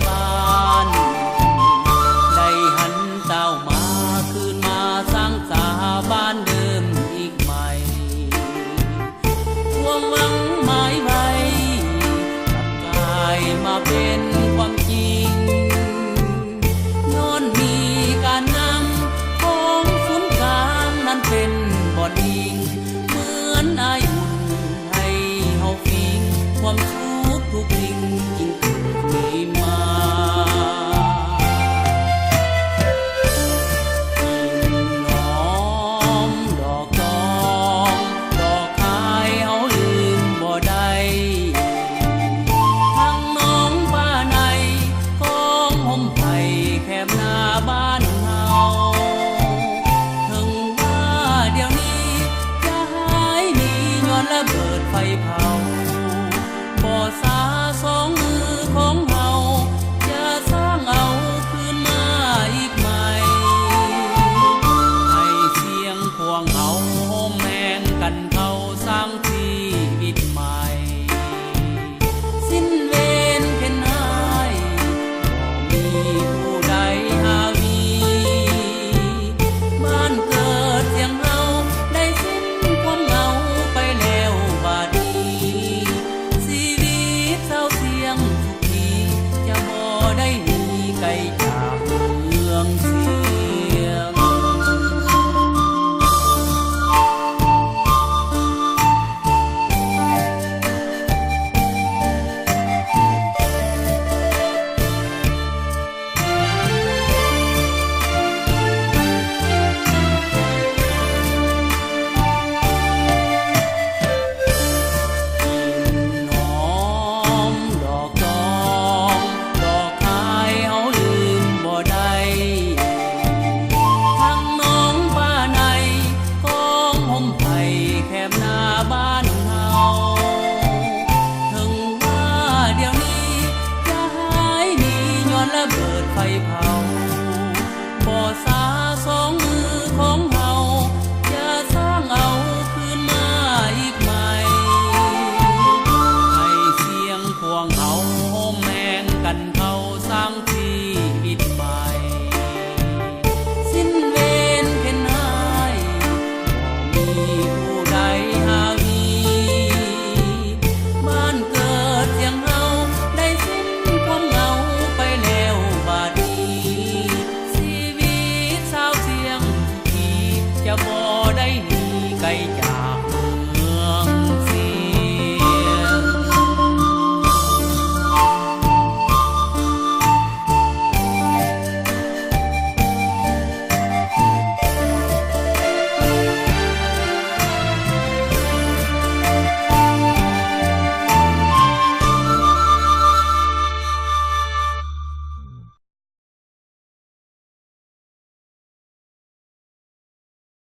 บ้านได้หันเจ้ามาคืนมาสร้างสาบ้านเดิมอีกใหม่ความหวังหมายไว้กลับกลายมาเป็นความจริงย้อนมีการนำของศูนย์กลางนั้นเป็นบ่อนอิงเหมือนอายุให้เฮาฟิงความสุขทุกสิ่งยิ่งเกิดมีมาหอมดอกตองดอกคายเฮาลืมบ่ได้ทั้งน้องป้าในของห่มไผ่แคบหน้าบ้านเฮาถึงว่าเดี๋ยวนี้จะหายหนีย้อนระเบิดไฟเผาบ่สาสองมือของเฮาอย่าสร้างเอาคืนมาอีกใหม่ให้เสียงพวงเฮาโฮมแมงกันเขาสร้างชีวิตใหม่สิ้นเวรเข็นหายบ่มีผู้ใดหาวีบ้านเกิดเสียงเฮาได้สิ้นความเหงาไปแล้วบาดนี้ชีวิตเศร้าเสียงทุกทีจะบ่ได้หนีไกลจากเมืองเสียงหอมดอกตองดอกคายเฮาลืมบ่ได้ทั้งน้องป้าในของห่มไผ่แคบหน้าบ้านเฮาถึงว่าเดี๋ยวนี้จะหายหนีย้อนระเบิดไฟเผาบ่สาสองมือของเฮาอย่าสร้างเอาคืนมาอีกใหม่ให้เสียงพวงเฮาโฮมแมงกันเขาสร้างชีวิตใหม่สิ้นเวรเข็นหายบ่มีผู้ใดหาวีบ้านเกิดเสียงเฮาได้สิ้นความเหงาไปแล้วบาดนี้ชีวิตสาวเสียงทุกทีจะบ่ได้หนีไกลจาก